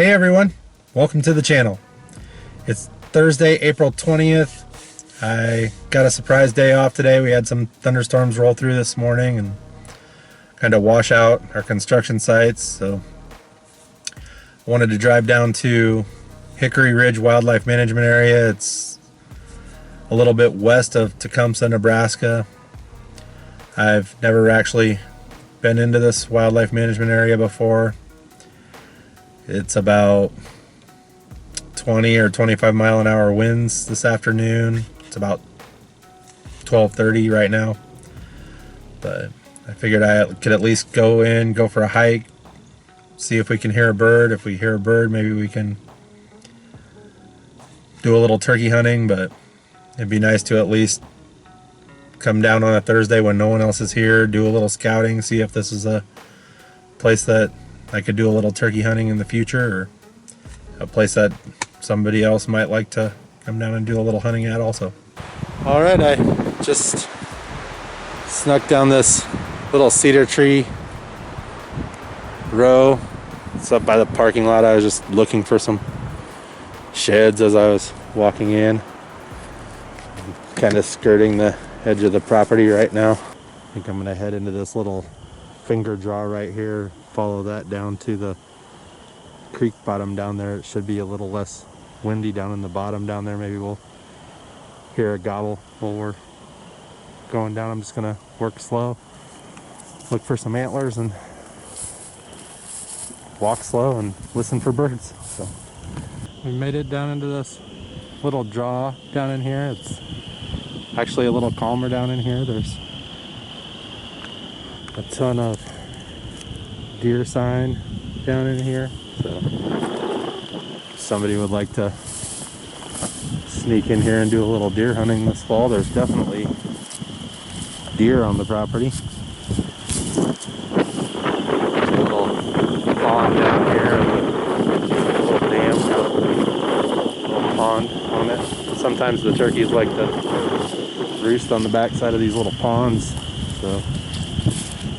Hey everyone, welcome to the channel. It's Thursday, April 20th. I got a surprise day off today. We had some thunderstorms roll through this morning and kind of wash out our construction sites. So I wanted to drive down to Hickory Ridge Wildlife Management Area. It's a little bit west of Tecumseh, Nebraska. I've never actually been into this wildlife management area before. It's about 20 or 25 mile an hour winds this afternoon. It's about 12:30 right now, but I figured I could at least go for a hike, see if we can hear a bird. If we hear a bird, maybe we can do a little turkey hunting, but it'd be nice to at least come down on a Thursday when no one else is here, do a little scouting, see if this is a place that I could do a little turkey hunting in the future, or a place that somebody else might like to come down and do a little hunting at also. All right, I just snuck down this little cedar tree row. It's up by the parking lot. I was just looking for some sheds as I was walking in. I'm kind of skirting the edge of the property right now. I think I'm gonna head into this little finger draw right here, follow that down to the creek bottom down there. It should be a little less windy down in the bottom down there. Maybe we'll hear a gobble while we're going down. I'm just gonna work slow, look for some antlers, and walk slow and listen for birds. So we made it down into this little draw down in here. It's actually a little calmer down in here. There's a ton of deer sign down in here, so if somebody would like to sneak in here and do a little deer hunting this fall, there's definitely deer on the property. There's a little pond down here, a little dam, a little pond on it. Sometimes the turkeys like to roost on the backside of these little ponds, so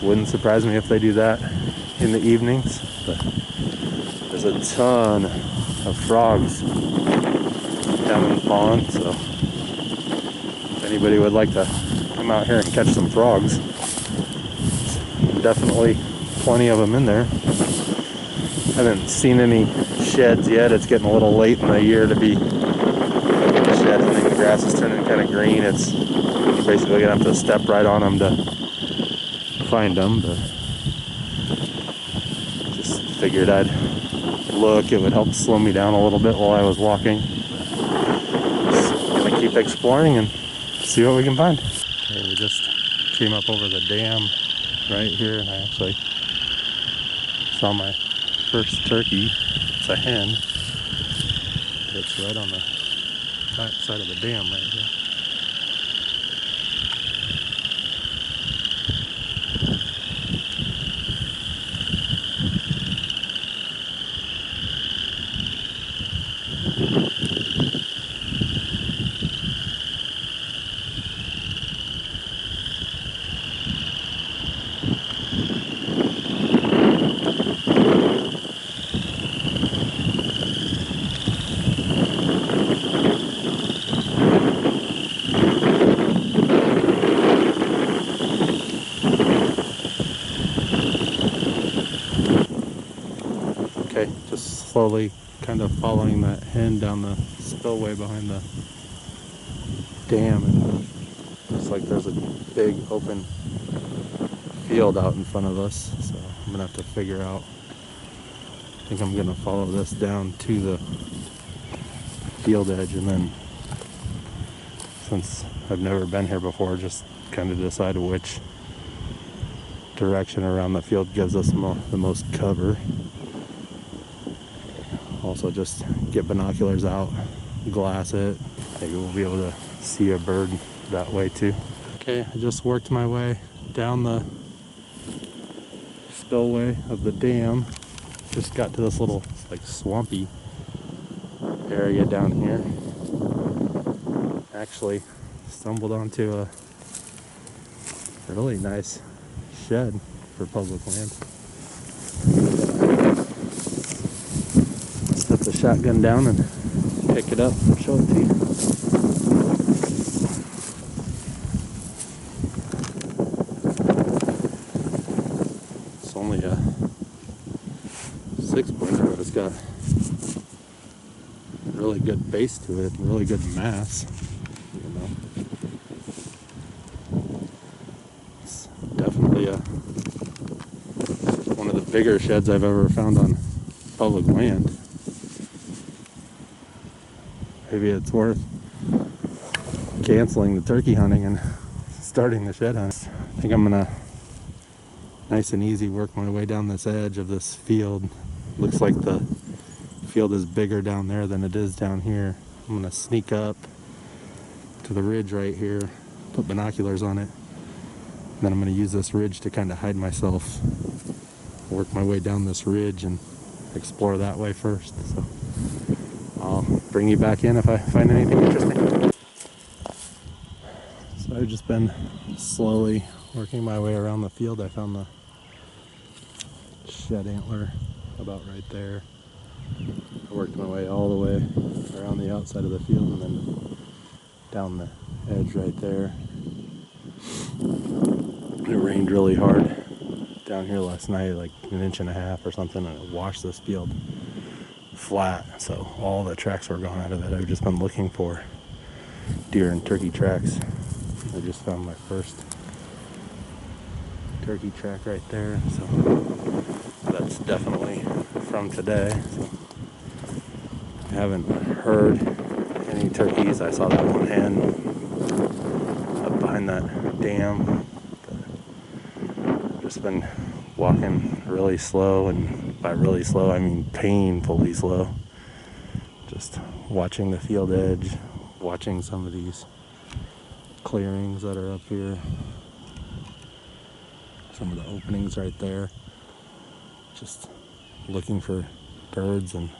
wouldn't surprise me if they do that in the evenings. But there's a ton of frogs down in the pond, so if anybody would like to come out here and catch some frogs, definitely plenty of them in there. Haven't seen any sheds yet. It's getting a little late in the year to be shed hunting. The grass is turning kind of green. It's basically gonna have to step right on them to find them, but just figured I'd look. It would help slow me down a little bit while I was walking. Just gonna keep exploring and see what we can find. Okay, we just came up over the dam right here, and I actually saw my first turkey. It's a hen. It's right on the back side of the dam right here. Okay, just slowly kind of following that hen down the spillway behind the dam, and looks like there's a big open field out in front of us, so I'm gonna have to figure out. I think I'm gonna follow this down to the field edge, and then, since I've never been here before, just kind of decide which direction around the field gives us the most cover. Also just get binoculars out, glass it. Maybe we'll be able to see a bird that way too. Okay, I just worked my way down the spillway of the dam. Just got to this little like swampy area down here. Actually stumbled onto a really nice shed for public land. the shotgun down and pick it up and show it to you. It's only a 6-pointer, but it's got really good base to it, really good mass. You know, it's definitely one of the bigger sheds I've ever found on public land. Maybe it's worth canceling the turkey hunting and starting the shed hunt. I think I'm gonna nice and easy work my way down this edge of this field. Looks like the field is bigger down there than it is down here. I'm gonna sneak up to the ridge right here, put binoculars on it, then I'm gonna use this ridge to kind of hide myself, work my way down this ridge and explore that way first. So I'll bring you back in if I find anything interesting. So I've just been slowly working my way around the field. I found the shed antler about right there. I worked my way all the way around the outside of the field and then down the edge right there. It rained really hard down here last night, like 1.5 inches or something, and it washed this field flat, so all the tracks were gone out of it. I've just been looking for deer and turkey tracks. I just found my first turkey track right there, so that's definitely from today. So I haven't heard any turkeys. I saw that one hen up behind that dam. I've just been walking really slow, and by really slow I mean painfully slow. Just watching the field edge, watching some of these clearings that are up here, some of the openings right there, just looking for birds and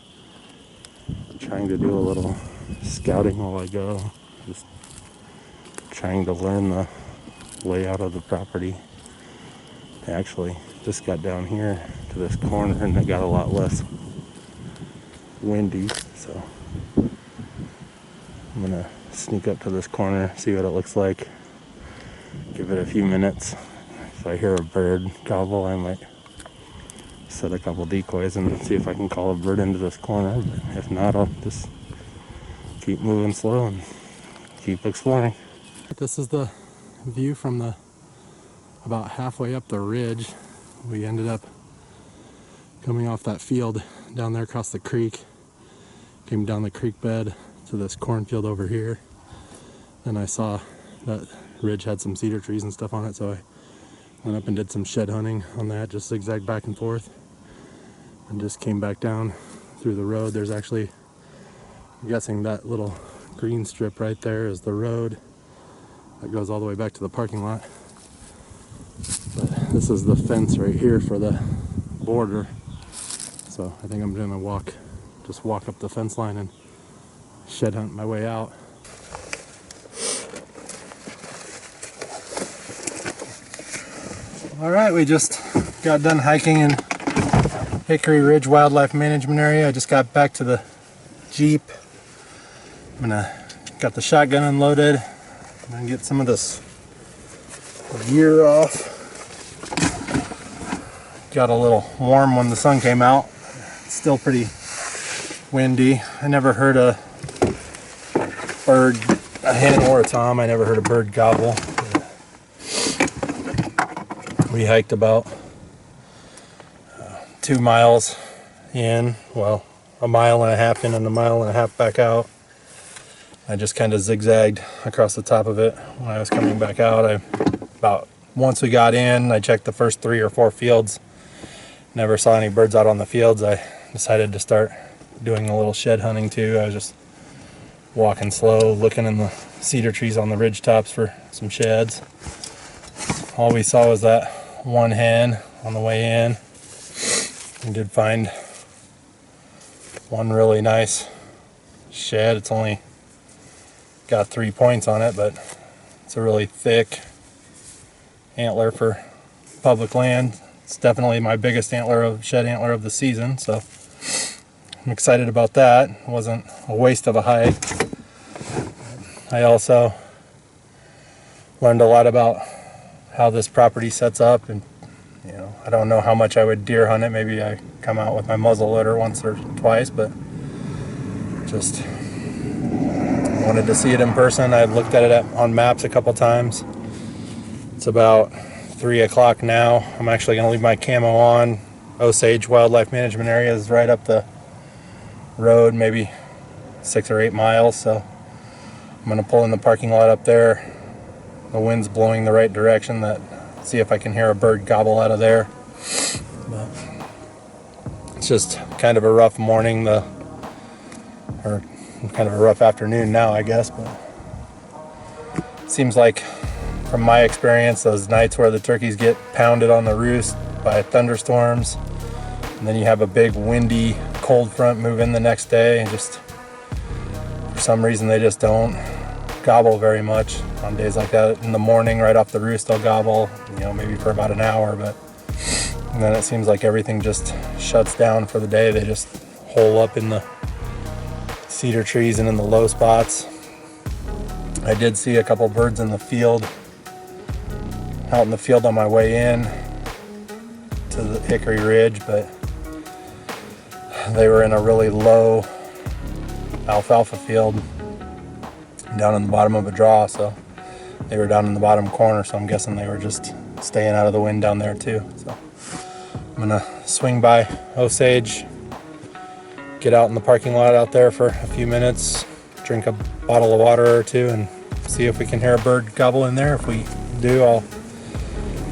trying to do a little scouting while I go, just trying to learn the layout of the property. I actually just got down here to this corner and it got a lot less windy, so I'm gonna sneak up to this corner, see what it looks like, give it a few minutes. If I hear a bird gobble, I might set a couple decoys and see if I can call a bird into this corner, but if not, I'll just keep moving slow and keep exploring. This is the view from the about halfway up the ridge. We ended up coming off that field down there across the creek, came down the creek bed to this cornfield over here, and I saw that ridge had some cedar trees and stuff on it, so I went up and did some shed hunting on that, just zigzag back and forth, and just came back down through the road. There's actually, I'm guessing that little green strip right there is the road that goes all the way back to the parking lot. But this is the fence right here for the border, so I think I'm gonna just walk up the fence line and shed hunt my way out. All right, we just got done hiking in Hickory Ridge Wildlife Management Area. I just got back to the Jeep. Got the shotgun unloaded. I'm gonna get some of this gear off. Got a little warm when the sun came out. It's still pretty windy. I never heard a bird, a hen or a tom. I never heard a bird gobble. We hiked about 2 miles in, well, 1.5 miles in and 1.5 miles back out. I just kind of zigzagged across the top of it when I was coming back out. Once we got in, I checked the first 3 or 4 fields. Never saw any birds out on the fields. I decided to start doing a little shed hunting too. I was just walking slow, looking in the cedar trees on the ridge tops for some sheds. All we saw was that one hen on the way in. We did find one really nice shed. It's only got 3 points on it, but it's a really thick antler for public land. It's definitely my biggest shed antler of the season, so I'm excited about that. It wasn't a waste of a hike. I also learned a lot about how this property sets up, and I don't know how much I would deer hunt it. Maybe I come out with my muzzle loader once or twice, but just wanted to see it in person. I've looked at it on maps a couple times. It's about 3 o'clock now. I'm actually going to leave my camo on. Osage Wildlife Management Area is right up the road, maybe 6 or 8 miles, so I'm going to pull in the parking lot up there. The wind's blowing the right direction, see if I can hear a bird gobble out of there. But it's just kind of a rough morning, or kind of a rough afternoon now, I guess, but it seems like, from my experience, those nights where the turkeys get pounded on the roost by thunderstorms, and then you have a big windy cold front move in the next day, and just for some reason they just don't gobble very much on days like that. In the morning, right off the roost, they'll gobble, maybe for about an hour, and then it seems like everything just shuts down for the day. They just hole up in the cedar trees and in the low spots. I did see a couple birds in the field, out in the field on my way in to the Hickory Ridge, but they were in a really low alfalfa field down in the bottom of a draw, so they were down in the bottom corner, so I'm guessing they were just staying out of the wind down there too. So I'm gonna swing by Osage, get out in the parking lot out there for a few minutes, drink a bottle of water or two, and see if we can hear a bird gobble in there. If we do, I'll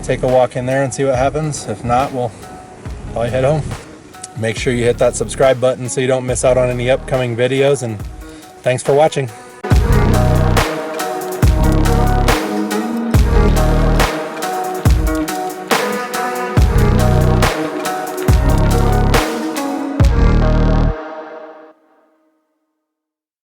take a walk in there and see what happens. If not, we'll probably head home. Make sure you hit that subscribe button so you don't miss out on any upcoming videos, and thanks for watching.